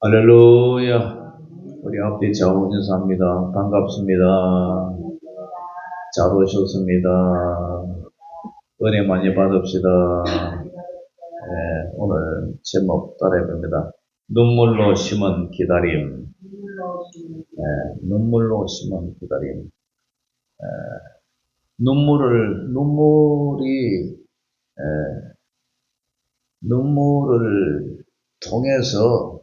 할렐루야. 우리 앞뒤 좌우 인사합니다. 반갑습니다. 잘 오셨습니다. 은혜 많이 받읍시다. 오늘 제목 따라해봅니다. 눈물로 심은 기다림. 눈물로 심은 기다림. 눈물을 통해서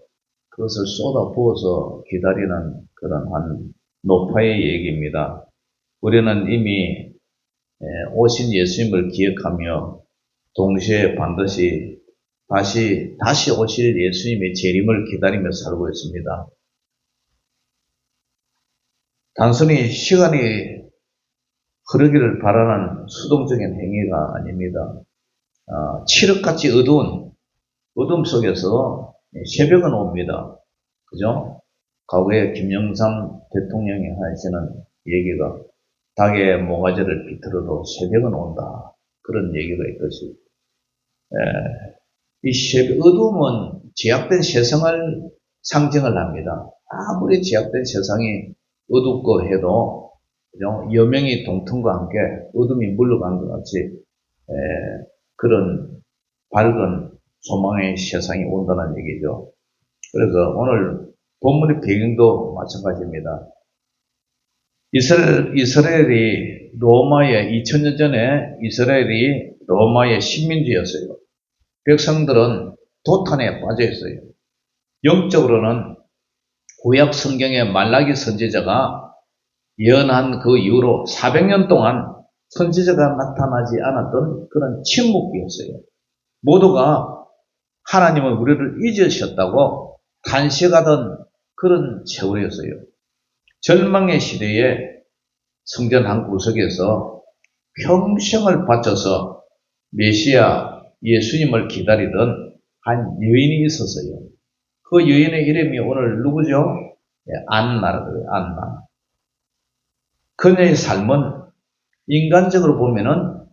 그것을 쏟아부어서 기다리는 그런 한 노파의 얘기입니다. 우리는 이미 오신 예수님을 기억하며 동시에 반드시 다시 오실 예수님의 재림을 기다리며 살고 있습니다. 단순히 시간이 흐르기를 바라는 수동적인 행위가 아닙니다. 칠흑같이 어둠 속에서 새벽은 옵니다. 그죠? 과거에 김영삼 대통령이 하시는 얘기가 닭의 모가지를 비틀어도 새벽은 온다. 그런 얘기가 있듯이. 이 어둠은 제약된 세상을 상징을 합니다. 아무리 제약된 세상이 어둡고 해도, 그죠? 여명이 동통과 함께 어둠이 물러간 것 같이, 그런 밝은 소망의 세상이 온다는 얘기죠. 그래서 오늘 본문의 배경도 마찬가지입니다. 이스라엘이 로마의 2000년 전에 이스라엘이 로마의 식민지였어요. 백성들은 도탄에 빠져 있어요. 영적으로는 구약 성경의 말라기 선지자가 예언한 그 이후로 400년 동안 선지자가 나타나지 않았던 그런 침묵기였어요. 모두가 하나님은 우리를 잊으셨다고 탄식하던 그런 세월이었어요. 절망의 시대에 성전 한 구석에서 평생을 바쳐서 메시아 예수님을 기다리던 한 여인이 있었어요. 그 여인의 이름이 오늘 누구죠? 안나라고요. 안나. 그녀의 삶은 인간적으로 보면은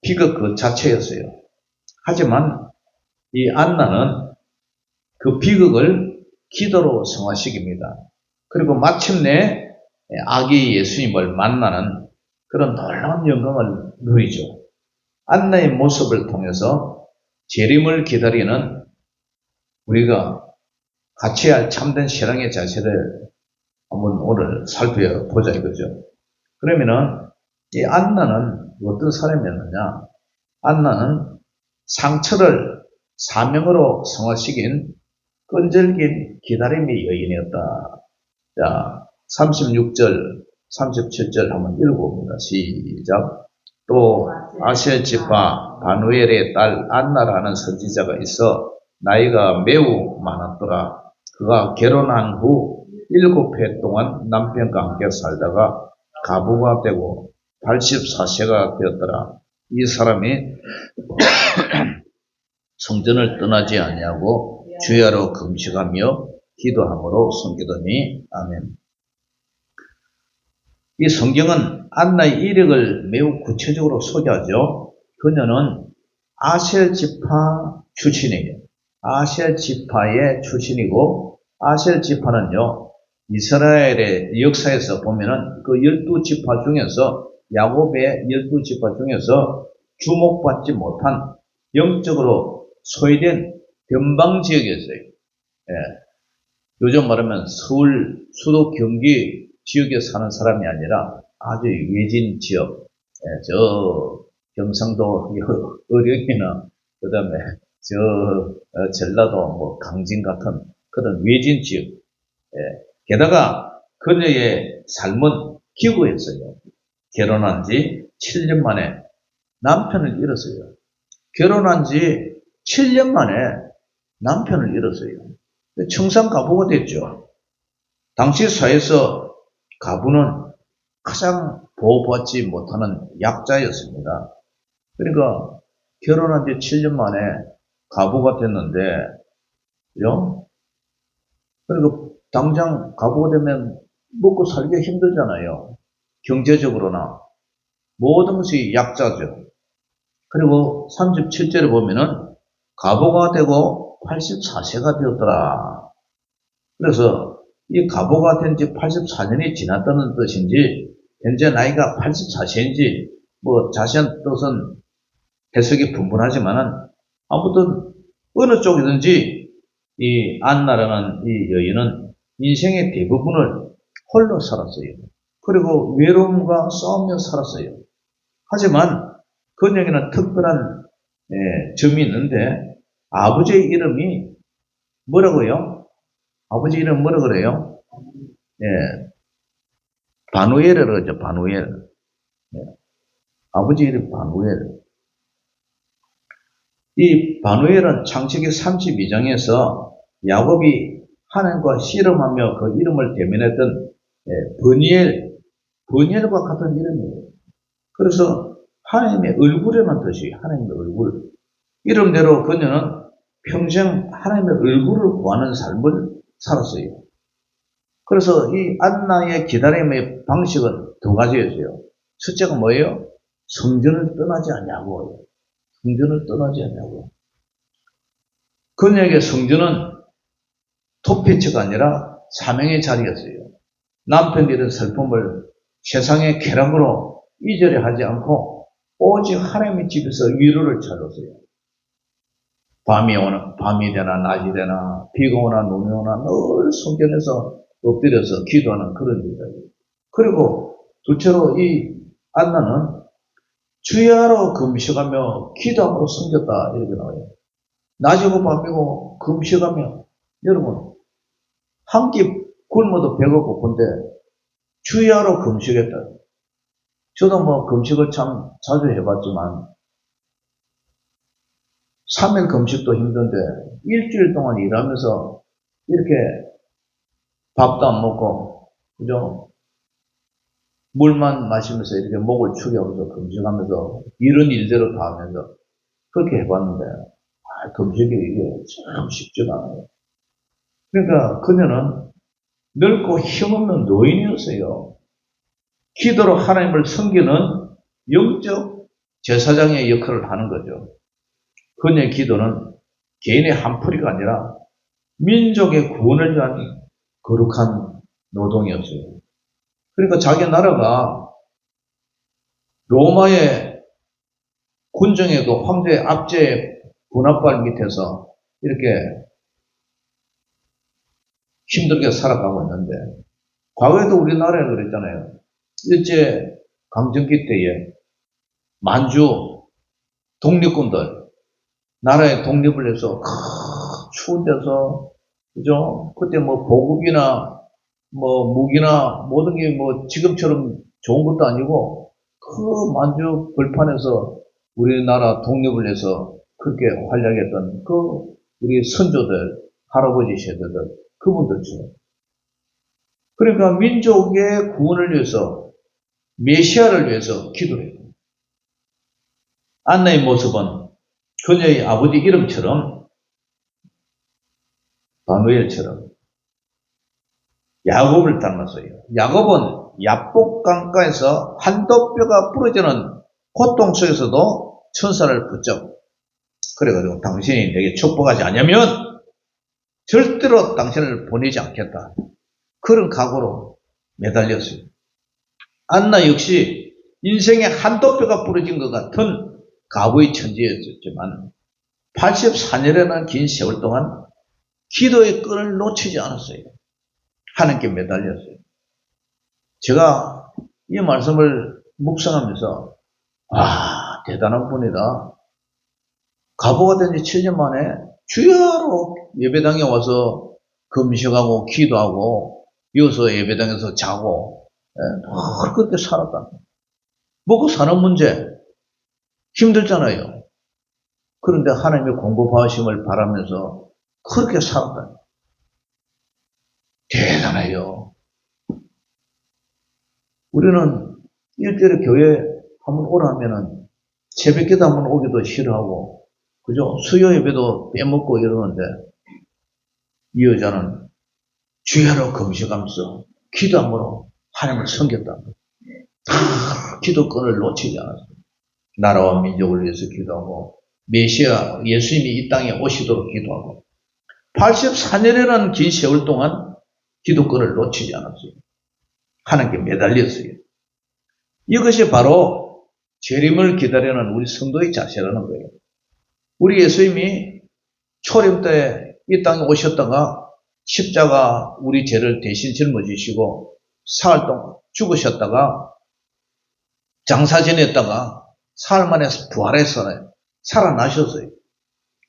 비극 그 자체였어요. 하지만 이 안나는 그 비극을 기도로 승화시킵니다. 그리고 마침내 아기 예수님을 만나는 그런 놀라운 영광을 누리죠. 안나의 모습을 통해서 재림을 기다리는 우리가 같이 할 참된 신앙의 자세를 한번 오늘 살펴보자 이거죠. 그러면은 이 안나는 어떤 사람이었느냐? 안나는 상처를 사명으로 승화시킨 끈질긴 기다림의 여인이었다. 자, 36절, 37절 한번 읽어봅니다. 시작. 또 아셀 지파 바누엘의 딸 안나라는 선지자가 있어 나이가 매우 많았더라. 그가 결혼한 후 7해 동안 남편과 함께 살다가 가부가 되고 84세가 되었더라. 이 사람이 성전을 떠나지 아니하고 주야로 금식하며 기도함으로 섬기더니 아멘. 이 성경은 안나의 이력을 매우 구체적으로 소개하죠. 그녀는 아셀 지파 출신이에요. 아셀 지파의 출신이고 아셀 지파는요. 이스라엘의 역사에서 보면은 그 12지파 중에서 야곱의 12지파 중에서 주목받지 못한 영적으로 소외된 변방 지역이었어요. 요즘 말하면 서울, 수도 경기 지역에 사는 사람이 아니라 아주 외진 지역, 저 경상도 어령이나 그 다음에 전라도 뭐 강진 같은 그런 외진 지역. 게다가 그녀의 삶은 기구였어요. 결혼한 지 7년 만에 남편을 잃었어요. 결혼한 지 7년 만에 남편을 잃었어요. 청산 가부가 됐죠. 당시 사회에서 가부는 가장 보호받지 못하는 약자였습니다. 그러니까 결혼한 지 7년 만에 가부가 됐는데, 그죠? 그러니까 당장 가부가 되면 먹고 살기가 힘들잖아요. 경제적으로나 모든 것이 약자죠. 그리고 37절에 보면은 가부가 되고 84세가 되었더라. 그래서 이 가보가 된 지 84년이 지났다는 뜻인지 현재 나이가 84세인지 뭐 자세한 뜻은 해석이 분분하지만은 아무튼 어느 쪽이든지 이 안나라는 이 여인은 인생의 대부분을 홀로 살았어요. 그리고 외로움과 싸우며 살았어요. 하지만 그녀에게는 특별한 점이 있는데 아버지의 이름이 뭐라고요? 아버지 이름 뭐라 그래요? 예, 바누엘이라고 그러죠. 바누엘. 예, 아버지 이름 바누엘. 이 바누엘은 창세기 32장에서 야곱이 하나님과 씨름하며 그 이름을 대면했던 버니엘과 같은 이름이에요. 그래서 하나님의 얼굴이라는 뜻이에요. 하나님의 얼굴. 이름대로 그녀는 평생 하나님의 얼굴을 구하는 삶을 살았어요. 그래서 이 안나의 기다림의 방식은 두 가지였어요. 첫째가 뭐예요? 성전을 떠나지 않냐고. 성전을 떠나지 않냐고. 그녀에게 성전은 토피처가 아니라 사명의 자리였어요. 남편에 대한 슬픔을 세상의 쾌락으로 이전에 하지 않고 오직 하나님의 집에서 위로를 찾았어요. 밤이 되나 낮이 되나 비가 오나 눈이 오나 늘 성전에서 엎드려서 기도하는 그런 일이에요. 그리고 둘째로 이 안나는 주야로 금식하며 기도함으로 섬겼다 이렇게 나와요. 낮이고 밤이고 금식하며 여러분 한 끼 굶어도 배가 고픈데 주야로 금식했다. 저도 뭐 금식을 참 자주 해봤지만 3일 금식도 힘든데 일주일 동안 일하면서 이렇게 밥도 안 먹고 그죠? 물만 마시면서 이렇게 목을 축여서 금식하면서 이런 일대로 다 하면서 그렇게 해봤는데 금식이 이게 참 쉽지가 않아요. 그러니까 그녀는 늙고 힘없는 노인이었어요. 기도로 하나님을 섬기는 영적 제사장의 역할을 하는 거죠. 그녀의 기도는 개인의 한풀이가 아니라 민족의 구원을 위한 거룩한 노동이었어요. 그러니까 자기 나라가 로마의 군정에도 황제의 압제의 군합발 밑에서 이렇게 힘들게 살아가고 있는데 과거에도 우리나라에 그랬잖아요. 일제 강점기 때에 만주 독립군들 나라의 독립을 해서 추운 데서 그죠? 그때 뭐 보급이나 뭐 무기나 모든 게 뭐 지금처럼 좋은 것도 아니고 그 만주 벌판에서 우리나라 독립을 해서 그렇게 활약했던 그 우리 선조들 할아버지 세대들 그분들처럼 그러니까 민족의 구원을 위해서 메시아를 위해서 기도를 해요. 안나의 모습은 그녀의 아버지 이름처럼 바누엘처럼 야곱을 닮았어요. 야곱은 야복 강가에서 한도뼈가 부러지는 고통 속에서도 천사를 붙잡고 그래가지고 당신이 내게 축복하지 않으면 절대로 당신을 보내지 않겠다. 그런 각오로 매달렸어요. 안나 역시 인생의 한도뼈가 부러진 것 같은 가부의 천지였지만 84년이라는 긴 세월 동안 기도의 끈을 놓치지 않았어요. 하나님께 매달렸어요. 제가 이 말씀을 묵상하면서 대단한 분이다. 가부가 된 지 7년 만에 주야로 예배당에 와서 금식하고 기도하고 이어서 예배당에서 자고 그렇게 살았다. 먹고 사는 문제 힘들잖아요. 그런데 하나님의 공급하심을 바라면서 그렇게 살았다. 대단해요. 우리는 일주일에 교회 한번 오라 하면은 새벽기도 한번 오기도 싫어하고 그죠? 수요 예배도 빼먹고 이러는데 이 여자는 주야로 금식하면서 기도함으로 하나님을 섬겼다. 기도권을 놓치지 않았어요. 나라와 민족을 위해서 기도하고 메시아 예수님이 이 땅에 오시도록 기도하고 84년이라는 긴 세월 동안 기도권을 놓치지 않았어요. 하나님께 매달렸어요. 이것이 바로 재림을 기다리는 우리 성도의 자세라는 거예요. 우리 예수님이 초림 때 이 땅에 오셨다가 십자가 우리 죄를 대신 짊어지시고 사흘 동안 죽으셨다가 장사 지냈다가 사흘 만에 부활해서 살아나셨어요.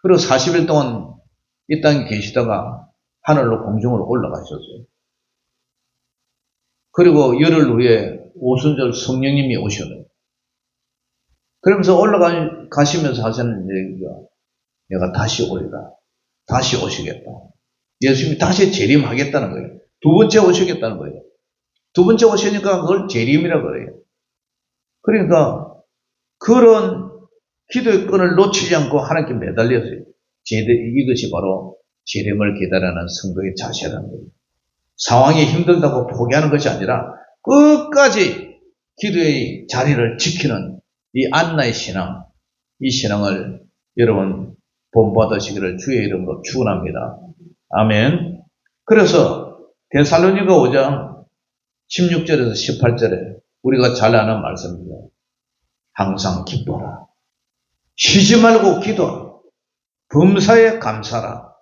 그리고 40일 동안 이 땅에 계시다가 하늘로 공중으로 올라가셨어요. 그리고 열흘 후에 오순절 성령님이 오셨어요. 그러면서 올라가시면서 하시는 얘기가 내가 다시 오리라. 다시 오시겠다. 예수님이 다시 재림하겠다는 거예요. 두 번째 오시겠다는 거예요. 두 번째 오시니까 그걸 재림이라고 그래요. 그러니까 그런 기도의 끈을 놓치지 않고 하나님께 매달렸어요. 이것이 바로 재림을 기다리는 성도의 자세라는 거예요. 상황이 힘들다고 포기하는 것이 아니라 끝까지 기도의 자리를 지키는 이 안나의 신앙, 이 신앙을 여러분 본받으시기를 주의 이름으로 축원합니다. 아멘. 그래서 데살로니가 5장 16절에서 18절에 우리가 잘 아는 말씀입니다. 항상 기뻐라. 쉬지 말고 기도하라. 범사에 감사라.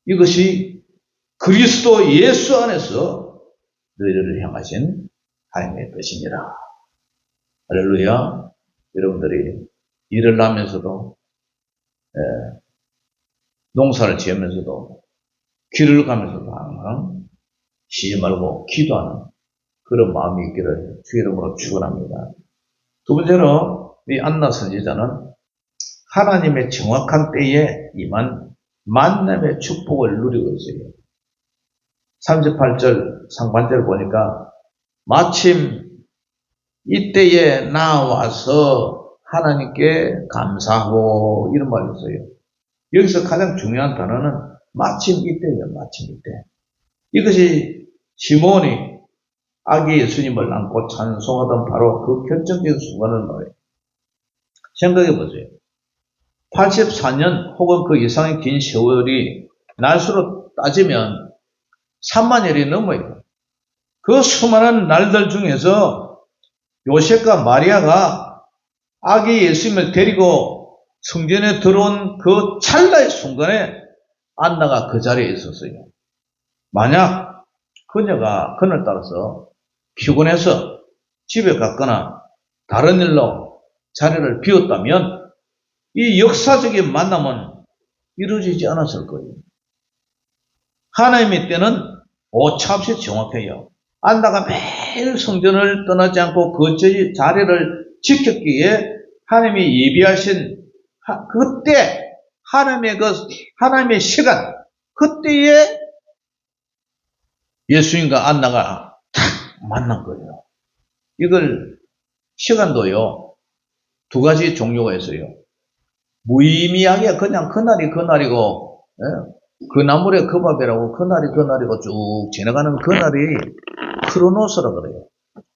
이것이 그리스도 예수 안에서 너희를 향하신 하나님의 뜻이니라. 할렐루야. 여러분들이 일을 하면서도 농사를 지으면서도 길을 가면서도 항상 쉬지 말고 기도하는 그런 마음이 있기를 주의 이름으로 축원합니다. 두 번째로 이 안나 선지자는 하나님의 정확한 때에 임한 만남의 축복을 누리고 있어요. 38절 상반절 보니까 마침 이때에 나와서 하나님께 감사하고 이런 말이 있어요. 여기서 가장 중요한 단어는 마침 이때예요. 마침 이때. 이것이 시몬이 아기 예수님을 안고 찬송하던 바로 그 결정적인 순간을 말해요. 생각해 보세요. 84년 혹은 그 이상의 긴 세월이 날수로 따지면 3만여일이 넘어요. 그 수많은 날들 중에서 요셉과 마리아가 아기 예수님을 데리고 성전에 들어온 그 찰나의 순간에 안나가 그 자리에 있었어요. 만약 그녀가 그날따라서 피곤해서 집에 갔거나 다른 일로 자리를 비웠다면 이 역사적인 만남은 이루어지지 않았을 거예요. 하나님의 때는 오차없이 정확해요. 안나가 매일 성전을 떠나지 않고 그 자리를 지켰기에 하나님이 예비하신 그때 하나님의 시간, 그때에 예수님과 안나가 탁 만난 거예요. 이걸 시간도요 두 가지 종류가 있어요. 무의미하게 그냥 그날이 그날이고 그 나물의 그 밥이라고 그날이 그날이고 쭉 지나가는 그날이 크로노스라 그래요.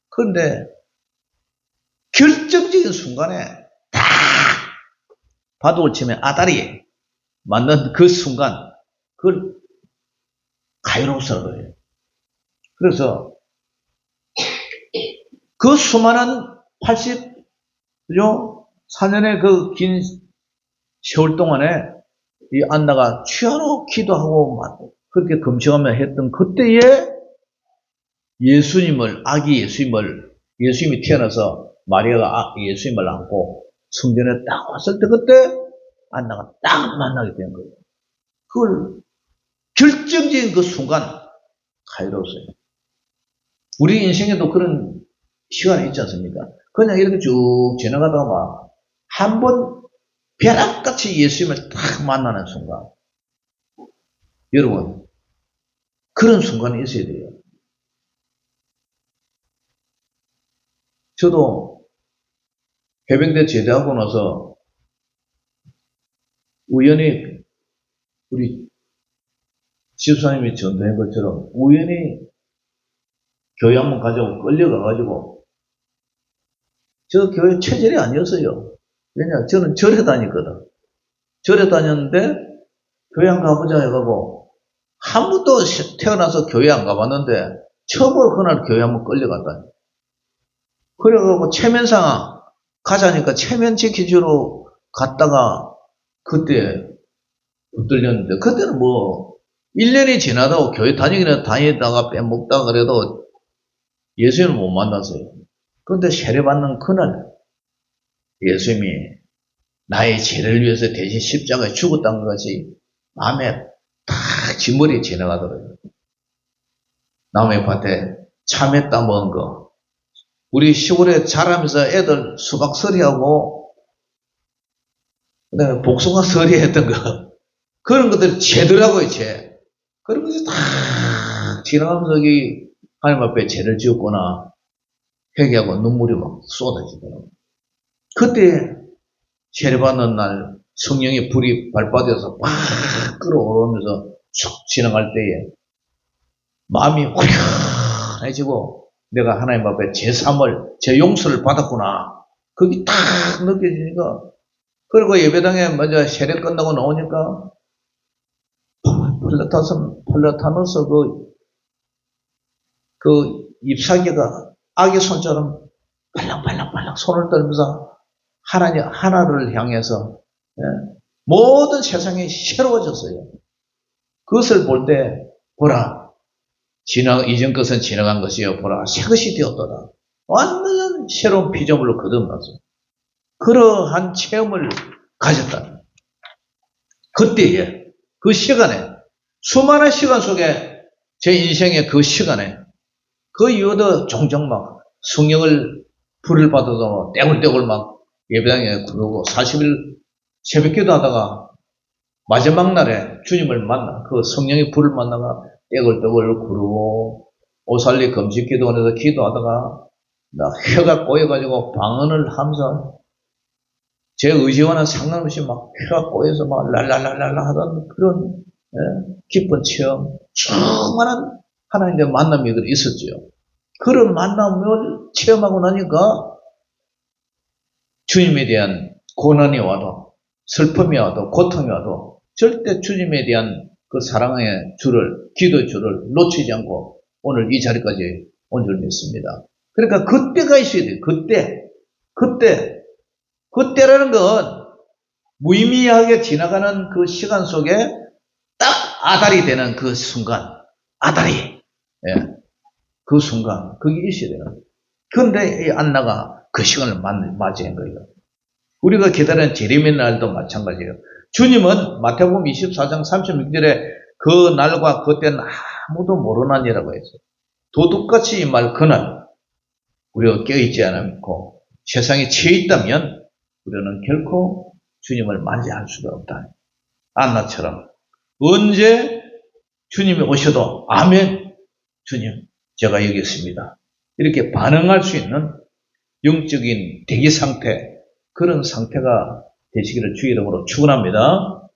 그런데 결정적인 순간에 딱 바둑을 치면 아다리에 맞는 그 순간 그걸 카이로스라 그래요. 그래서 그 수많은 84년의 그 긴 세월 동안에 이 안나가 취하로 기도하고 그렇게 금식하며 했던 그때에 아기 예수님이 태어나서 마리아가 예수님을 안고 성전에 딱 왔을 때 그때 안나가 딱 만나게 된 거예요. 그걸 결정적인 그 순간 카이로스예요. 우리 인생에도 그런 시간이 있지 않습니까? 그냥 이렇게 쭉 지나가다가 한 번 벼락같이 예수님을 딱 만나는 순간, 여러분 그런 순간이 있어야 돼요. 저도 해병대 제대하고 나서 우연히 우리 집사님이 전도한 것처럼 우연히 교회 한번 가자고 끌려가가지고 저 교회 체질이 아니었어요. 왜냐 저는 절에 다녔거든. 절에 다녔는데 교회 한번 가보자 해가지고 한 번도 태어나서 교회 안 가봤는데 처음으로 그날 교회 한번 끌려갔다. 그래가지고 체면상 가자니까 체면 지키주러 갔다가 그때 붙들렸는데 그때는 뭐 1년이 지나도 교회 다니다가 빼먹다가 그래도 예수님을 못 만났어요. 그런데 세례받는 그날 예수님이 나의 죄를 위해서 대신 십자가에 죽었다는 것이 마음에 탁 뒷머리에 지나가더라고요. 남의 밭에 참외 따먹은 거, 우리 시골에 자라면서 애들 수박 서리하고 그다음에 복숭아 서리 했던 거, 그런 것들이 죄더라고요. 죄. 그런 것이 다 지나가면서 여기 하나님 앞에 죄를 지었구나 회개하고 눈물이 막 쏟아지더라고요. 그때 세례받는 날 성령의 불이 발받아서 막 끌어오르면서 쑥 지나갈 때에 마음이 후련해지고 내가 하나님 앞에 제 용서를 받았구나. 그게 딱 느껴지니까, 그리고 예배당에 먼저 세례 끝나고 나오니까 플라타너스 그 잎사귀가 아기 손처럼 발랑발랑발랑 손을 떨면서 하나를 향해서 모든 세상이 새로워졌어요. 그것을 볼 때 보라, 이전 것은 지나간 것이요 보라 새 것이 되었더라. 완전 새로운 피조물로 거듭났어요. 그러한 체험을 가졌다. 그때에 그 시간에 수많은 시간 속에 제 인생의 그 시간에 그 이후도 종종 막 성령을 불을 받아서 떼굴떼굴 막 예배당에 구르고 40일 새벽기도 하다가 마지막 날에 주님을 만나 그 성령의 불을 만나가 떼굴떼굴 구르고 오살리 금식기도원에서 기도하다가 나 혀가 꼬여가지고 방언을 하면서 제 의지와는 상관없이 막 혀가 꼬여서 막 랄랄랄랄라 하던 그런 기쁜 체험, 충만한 하나님의 만남이 있었죠. 그런 만남을 체험하고 나니까 주님에 대한 고난이 와도 슬픔이 와도 고통이 와도 절대 주님에 대한 그 사랑의 줄을, 기도의 줄을 놓치지 않고 오늘 이 자리까지 온 줄 믿습니다. 그러니까 그때가 있어야 돼요. 그때라는 건 무의미하게 지나가는 그 시간 속에 딱 아달이 되는 그 순간, 그 순간, 그게 있어야 돼요. 그런데 이 안나가 그 시간을 맞이한 거예요. 우리가 기다리는 재림의 날도 마찬가지예요. 주님은 마태복음 24장 36절에 그 날과 그때는 아무도 모르나니라고 했어요. 도둑같이 임할 그날 우리가 깨어있지 않고 세상에 취해 있다면 우리는 결코 주님을 맞이할 수가 없다. 안나처럼 언제 주님이 오셔도 아멘, 주님 제가 여기 있습니다, 이렇게 반응할 수 있는 영적인 대기 상태, 그런 상태가 되시기를 주의 이름으로 축원합니다.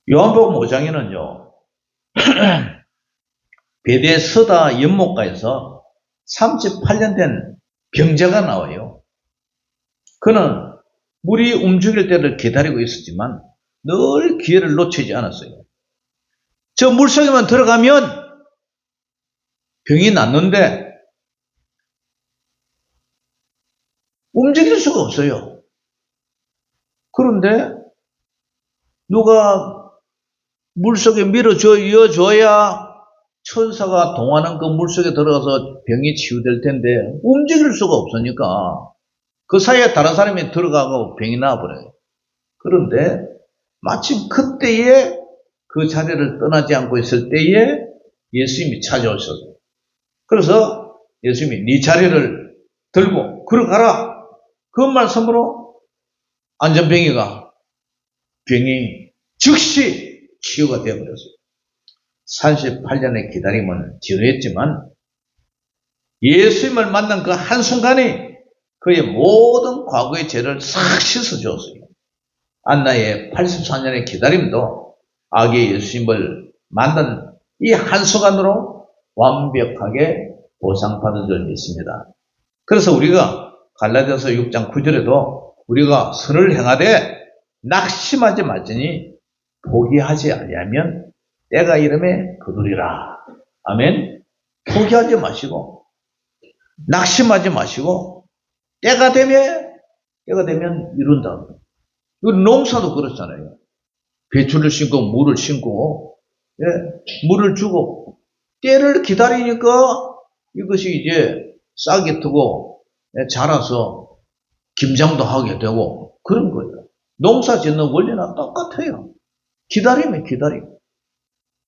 요한복음 5장에는요 베데스다 연못가에서 38년 된 병자가 나와요. 그는 물이 움직일 때를 기다리고 있었지만 늘 기회를 놓치지 않았어요. 저 물속에만 들어가면 병이 낫는데 움직일 수가 없어요. 그런데 누가 물속에 밀어줘야 천사가 동하는 그 물속에 들어가서 병이 치유될 텐데 움직일 수가 없으니까 그 사이에 다른 사람이 들어가고 병이 나와버려요. 그런데 마침 그때에 그 자리를 떠나지 않고 있을 때에 예수님이 찾아오셨어요. 그래서 예수님이 네 자리를 들고 걸어가라, 그 말씀으로 안전병이가 병이 즉시 치유가 되어버렸어요. 38년의 기다림은 지루했지만 예수님을 만난 그 한순간에 그의 모든 과거의 죄를 싹 씻어주었어요. 안나의 84년의 기다림도 아기의 예수님을 만난 이 한순간으로 완벽하게 보상받은 줄 믿습니다. 그래서 우리가 갈라디아서 6장 9절에도 우리가 선을 행하되 낙심하지 말지니 포기하지 아니하면 때가 이름에 거두리라. 아멘. 포기하지 마시고 낙심하지 마시고 때가 되면 이룬다. 이 농사도 그렇잖아요. 배추를 심고 물을 심고 물을 주고 때를 기다리니까 이것이 이제 싹이 트고 자라서 김장도 하게 되고 그런 거예요. 농사 짓는 원리나 똑같아요. 기다리면 기다리고.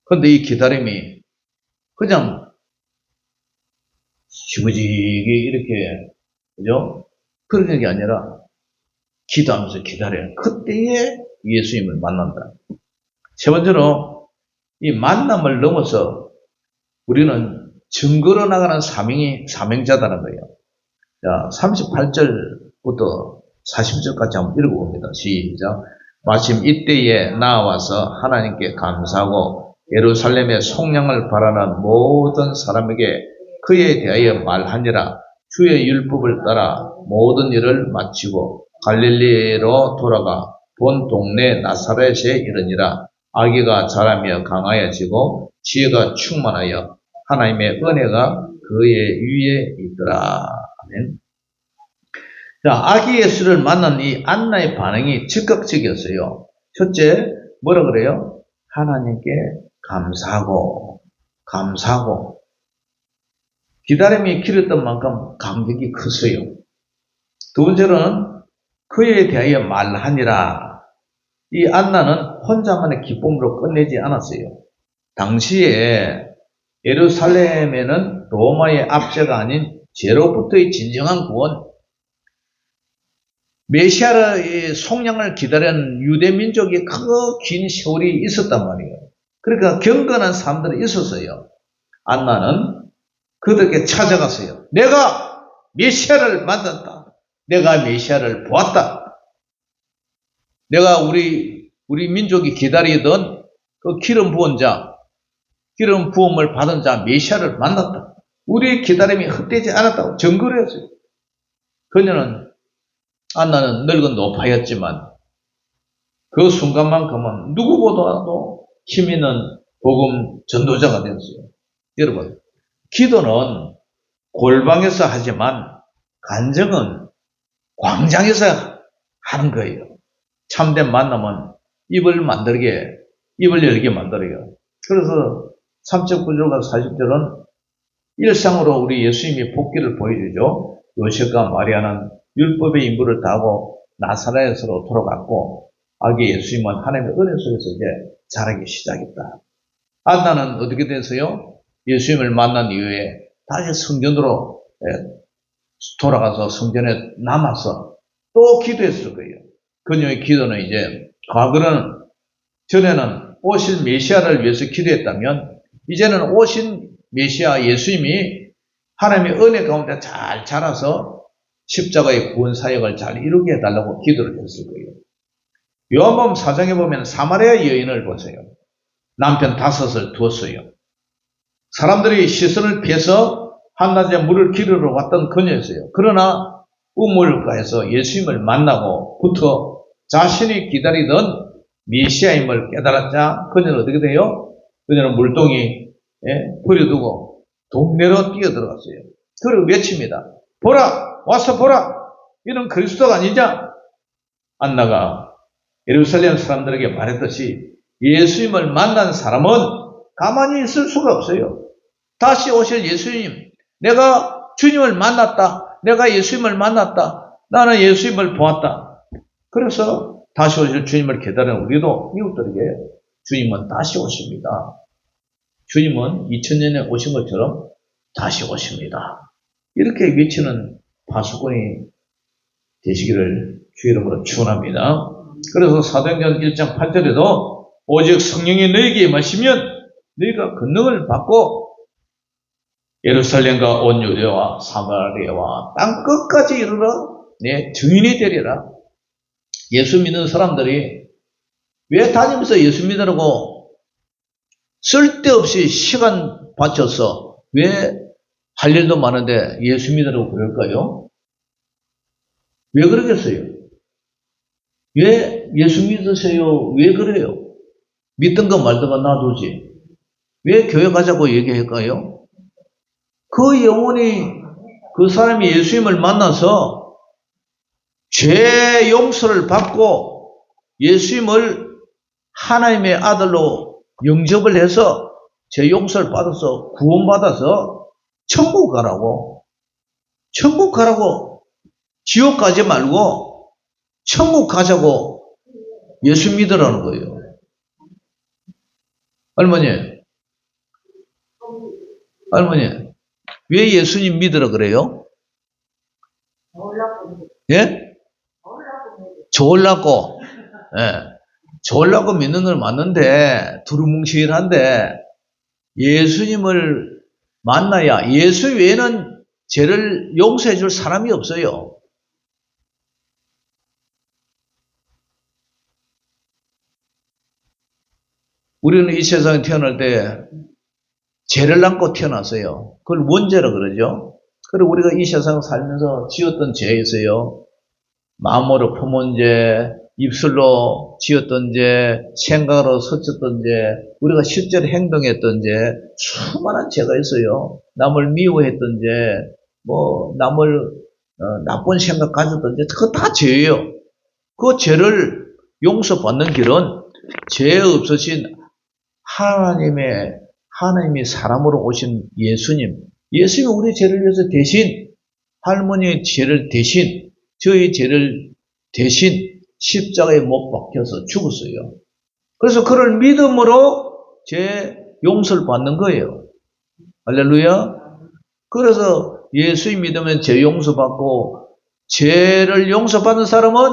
그런데 이 기다림이 그냥 지그지게 이렇게 그죠? 그런 게 아니라 기도하면서 기다려요. 그때에 예수님을 만난다. 세 번째로 이 만남을 넘어서 우리는 증거로 나가는 사명자다는 거예요. 자, 38절부터 40절까지 한번 읽어봅니다. 시작. 마침 이때에 나와서 하나님께 감사하고 예루살렘의 속량을 바라는 모든 사람에게 그에 대하여 말하니라. 주의 율법을 따라 모든 일을 마치고 갈릴리로 돌아가 본 동네 나사렛에 이르니라. 아기가 자라며 강하여지고 지혜가 충만하여 하나님의 은혜가 그의 위에 있더라. 아멘. 자, 아기 예수를 만난 이 안나의 반응이 즉각적이었어요. 첫째, 뭐라 그래요? 하나님께 감사하고. 기다림이 길었던 만큼 감격이 컸어요. 두 번째는 그에 대하여 말하니라. 이 안나는 혼자만의 기쁨으로 끝내지 않았어요. 당시에 예루살렘에는 로마의 압제가 아닌 죄로부터의 진정한 구원, 메시아의 속량을 기다리는 유대 민족이 긴 세월이 있었단 말이에요. 그러니까 경건한 사람들이 있었어요. 안나는 그들에게 찾아갔어요. 내가 메시아를 만났다. 내가 메시아를 보았다. 내가 우리 민족이 기다리던 그 기름 부은 자, 기름 부음을 받은 자 메시아를 만났다. 우리의 기다림이 헛되지 않았다고 증거를 했어요. 그녀는 안나는 늙은 노파였지만 그 순간만큼은 누구보다도 힘 있는 복음 전도자가 되었어요. 여러분, 기도는 골방에서 하지만 간증은 광장에서 하는 거예요. 참된 만남은 입을 열게 만들어요. 그래서 39절과 40절은 일상으로 우리 예수님이 복귀를 보여주죠. 요셉과 마리아는 율법의 임무를 다하고 나사렛으로 돌아갔고 아기 예수님은 하나님의 은혜 속에서 이제 자라기 시작했다. 안나는 어떻게 됐어요? 예수님을 만난 이후에 다시 성전으로 돌아가서 성전에 남아서 또 기도했을 거예요. 그녀의 기도는 이제 전에는 오실 메시아를 위해서 기도했다면 이제는 오신 메시아 예수님이 하나님의 은혜 가운데 잘 자라서 십자가의 구원 사역을 잘 이루게 해달라고 기도를 했을 거예요. 요한복음 4장에 보면 사마리아 여인을 보세요. 남편 5을 두었어요. 사람들이 시선을 피해서 한낮에 물을 기르러 왔던 그녀였어요. 그러나 우물가에서 예수님을 만나고부터 자신이 기다리던 메시아임을 깨달았자 그녀는 어떻게 돼요? 그녀는 물동이 버려두고 동네로 뛰어들어갔어요. 그리고 외칩니다. 보라! 와서 보라! 이는 그리스도가 아니냐? 안나가 예루살렘 사람들에게 말했듯이 예수님을 만난 사람은 가만히 있을 수가 없어요. 다시 오실 예수님, 내가 주님을 만났다. 내가 예수님을 만났다. 나는 예수님을 보았다. 그래서 다시 오실 주님을 기다리는 우리도 이웃들에게 주님은 다시 오십니다. 주님은 2000년에 오신 것처럼 다시 오십니다. 이렇게 외치는 파수꾼이 되시기를 주 이름으로 축원합니다. 그래서 사도행전 1장 8절에도 오직 성령이 너희에게 임하시면 너희가 권능을 받고 예루살렘과 온 유대와 사마리아와 땅 끝까지 이르러 내 증인이 되리라. 예수 믿는 사람들이 왜 다니면서 예수 믿으라고 쓸데없이 시간 바쳐서 왜 할 일도 많은데 예수 믿으라고 그럴까요? 왜 그러겠어요? 왜 예수 믿으세요? 왜 그래요? 믿든 거 말든 거 놔두지. 왜 교회 가자고 얘기할까요? 그 영혼이, 그 사람이 예수님을 만나서 죄 용서를 받고 예수님을 하나님의 아들로 영접을 해서 죄 용서를 받아서 구원받아서 천국 가라고. 천국 가라고. 지옥 가지 말고 천국 가자고 예수 믿으라는 거예요. 할머니, 왜 예수님 믿으라 그래요? 예? 좋으려고. 예. 좋으려고 믿는 건 맞는데, 두루뭉실한데, 예수님을 만나야, 예수 외에는 죄를 용서해 줄 사람이 없어요. 우리는 이 세상에 태어날 때 죄를 안고 태어났어요. 그걸 원죄라 그러죠. 그리고 우리가 이 세상 살면서 지었던 죄 있어요. 마음으로 품은 죄, 입술로 지었던 죄, 생각으로 스쳤던 죄, 우리가 실제로 행동했던 죄, 수많은 죄가 있어요. 남을 미워했던 죄, 남을 나쁜 생각 가졌던 죄, 그거 다 죄예요. 그 죄를 용서받는 길은 죄 없으신 하나님이 사람으로 오신 예수님이 우리 죄를 위해서 대신, 할머니의 죄를 대신, 저희 죄를 대신 십자가에 못 박혀서 죽었어요. 그래서 그를 믿음으로 죄 용서를 받는 거예요. 할렐루야. 그래서 예수 믿으면 죄 용서받고, 죄를 용서받는 사람은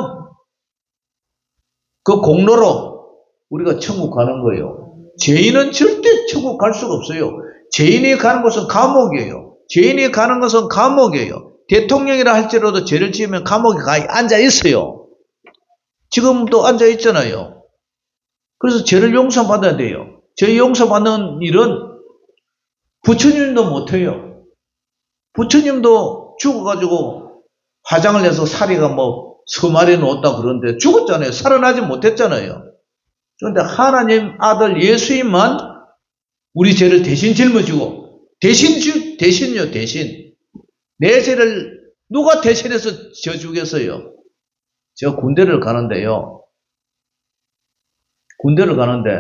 그 공로로 우리가 천국 가는 거예요. 죄인은 절대 천국 갈 수가 없어요. 죄인이 가는 곳은 감옥이에요. 죄인이 가는 것은 감옥이에요. 대통령이라 할지라도 죄를 지으면 감옥에 앉아 있어요. 지금도 앉아 있잖아요. 그래서 죄를 용서받아야 돼요. 죄 용서받는 일은 부처님도 못해요. 부처님도 죽어가지고 화장을 내서 사리가 서말에 놓았다 그러는데 죽었잖아요. 살아나지 못했잖아요. 그런데 하나님 아들 예수님만 우리 죄를 대신 짊어지고, 대신요, 대신. 내 죄를 누가 대신해서 져주겠어요? 제가 군대를 가는데요. 군대를 가는데,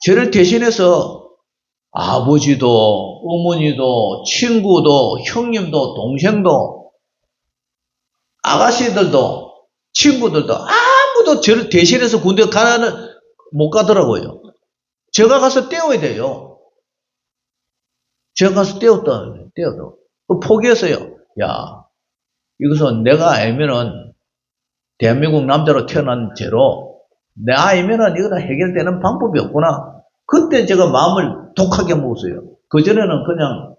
죄를 대신해서 아버지도, 어머니도, 친구도, 형님도, 동생도, 아가씨들도, 친구들도, 아무도 저를 대신해서 군대 못 가더라고요. 제가 가서 떼어야 돼요. 제가 가서 떼어도. 포기했어요. 야, 이것은 내가 알면은, 대한민국 남자로 태어난 죄로, 내가 알면은 이거는 해결되는 방법이 없구나. 그때 제가 마음을 독하게 먹었어요. 그전에는 그냥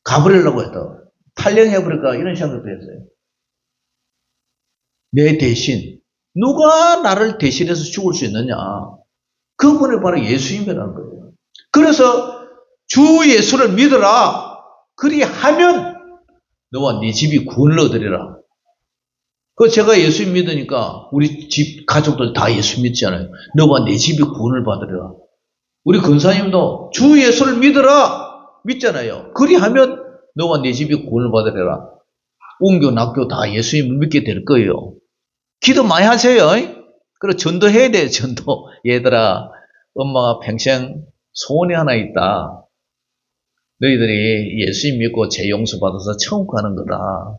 가버리려고 했다. 탈령해버릴까 이런 생각도 했어요. 내 대신, 누가 나를 대신해서 죽을 수 있느냐? 그분이 바로 예수님이라는 거예요. 그래서 주 예수를 믿어라. 그리하면 너와 네 집이 구원을 얻으리라. 제가 예수 믿으니까 우리 집 가족들 다 예수 믿잖아요. 너와 네 집이 구원을 받으리라. 우리 권사님도 주 예수를 믿어라 믿잖아요. 그리하면 너와 네 집이 구원을 받으리라. 웅교, 낙교 다 예수님을 믿게 될 거예요. 기도 많이 하세요. 그리고 전도해야 돼요. 전도. 얘들아, 엄마가 평생 소원이 하나 있다. 너희들이 예수님 믿고 죄 용서 받아서 천국 가는 거다.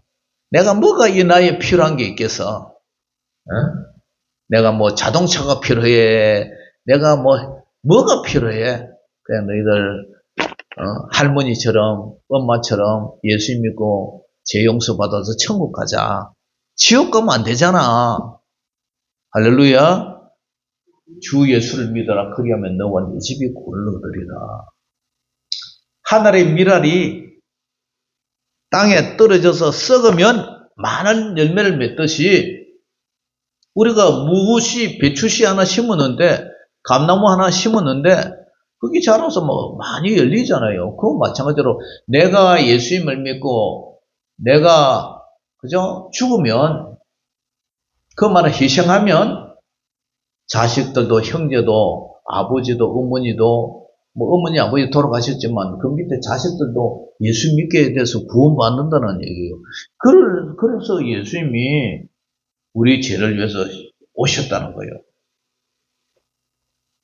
내가 뭐가 이 나이에 필요한 게 있겠어? 내가 자동차가 필요해. 내가 뭐가 필요해? 그냥 너희들 할머니처럼 엄마처럼 예수님 믿고 죄 용서 받아서 천국 가자. 지옥 가면 안 되잖아. 할렐루야. 주 예수를 믿어라. 그리하면 너와 네 집이 구원을 얻으리라. 하늘의 밀알이 땅에 떨어져서 썩으면 많은 열매를 맺듯이 우리가 무구씨, 배추씨 하나 심었는데, 감나무 하나 심었는데 그게 자라서 많이 열리잖아요. 그거 마찬가지로 내가 예수님을 믿고 내가 그죠? 죽으면 그 말을 희생하면 자식들도 형제도 아버지도 어머니도 어머니 아버지 돌아가셨지만 그 밑에 자식들도 예수 믿게 돼서 구원받는다는 얘기예요. 그래서 예수님이 우리 죄를 위해서 오셨다는 거예요.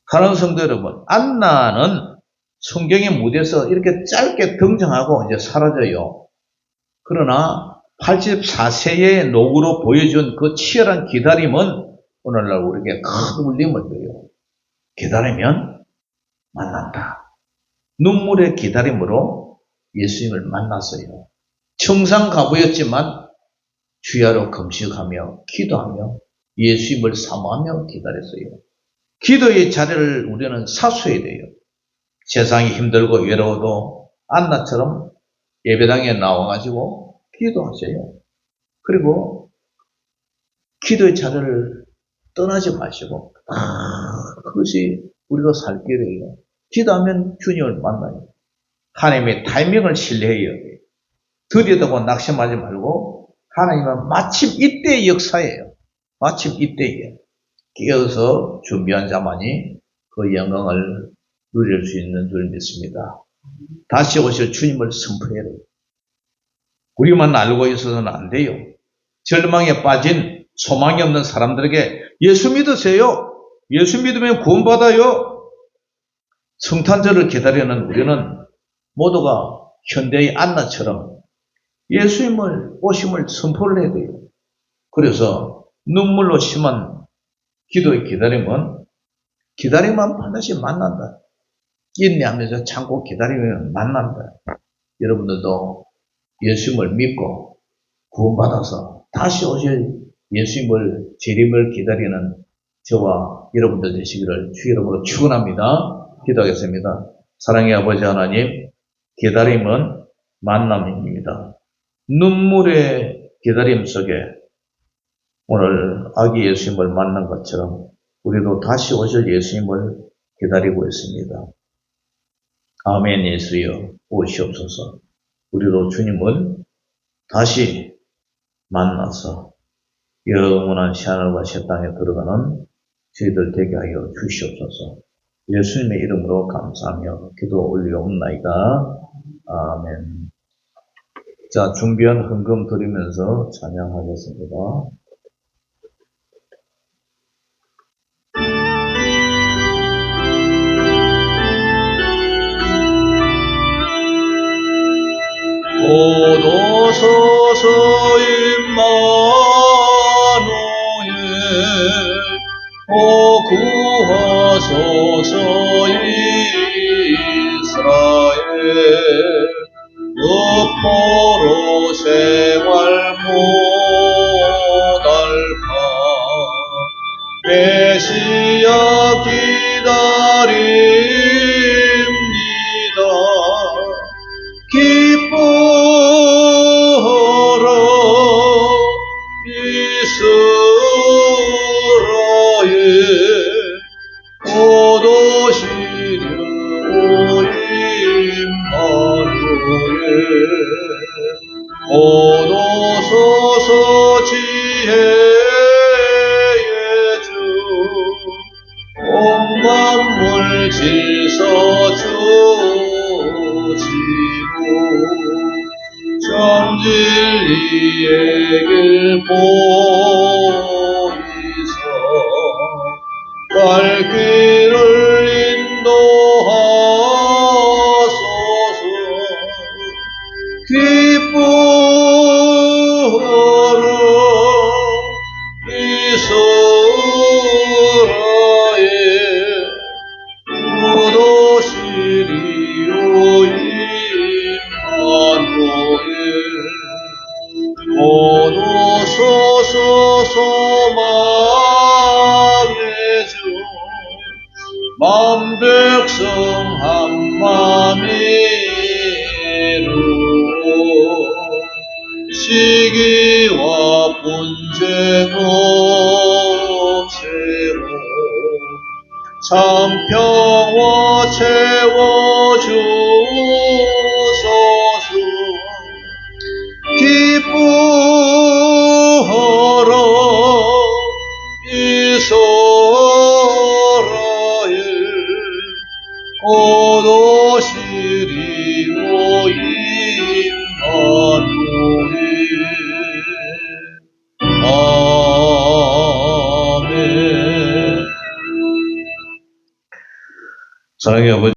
사랑하는 성도 여러분, 안나는 성경의 무대에서 이렇게 짧게 등장하고 이제 사라져요. 그러나 84세의 노구로 보여준 그 치열한 기다림은 오늘날 우리에게 큰 울림을 줘요. 기다리면 만난다. 눈물의 기다림으로 예수님을 만났어요. 청산가부였지만 주야로 금식하며 기도하며 예수님을 사모하며 기다렸어요. 기도의 자리를 우리는 사수해야 돼요. 세상이 힘들고 외로워도 안나처럼 예배당에 나와가지고 기도하세요. 그리고 기도의 자리를 떠나지 마시고 그것이 우리가 살 길이에요. 기도하면 주님을 만나요. 하나님의 타이밍을 신뢰해야 돼요. 들여다보고 낙심하지 말고 하나님은 마침 이때의 역사예요. 마침 이때에 깨어서 준비한 자만이 그 영광을 누릴 수 있는 줄 믿습니다. 다시 오실 주님을 선포해야 돼요. 우리만 알고 있어서는 안 돼요. 절망에 빠진 소망이 없는 사람들에게 예수 믿으세요. 예수 믿으면 구원받아요. 성탄절을 기다리는 우리는 모두가 현대의 안나처럼 예수님을 오심을 선포를 해야 돼요. 그래서 눈물로 심한 기도의 기다림은 반드시 만난다. 인내하면서 참고 기다리면 만난다. 여러분들도 예수님을 믿고 구원받아서 다시 오실 예수님을 재림을 기다리는 저와 여러분들 되시기를 주 이름으로 축원합니다. 기도하겠습니다. 사랑의 아버지 하나님, 기다림은 만남입니다. 눈물의 기다림 속에 오늘 아기 예수님을 만난 것처럼 우리도 다시 오실 예수님을 기다리고 있습니다. 아멘. 예수여 오시옵소서. 우리도 주님을 다시 만나서 영원한 시하늘과 새 땅에 들어가는 저희들 되게 하여 주시옵소서. 예수님의 이름으로 감사하며 기도 올리옵나이다. 아멘. 자, 준비한 헌금 드리면서 찬양하겠습니다. 오도소서 임마누엘 오 구하소서 이스라엘 여포로 생활 못할까 메시아 기다립니다. 기뻐라 이스라엘 오도시려 임마누엘 오도소서 지혜의 주 온 만물 지서 주시고 정진리의 길 보이사 갈 길을 인도하소서. 기뻐라 이스라엘 오도시리오 임마누엘 오도소서 소망의 주 만백성 한마음이로 시기와 분쟁 없애고 참평화 채워주소서. 기뻐하라 이스라엘 오도시리오 임마누엘. 아멘. 사랑의 아버지.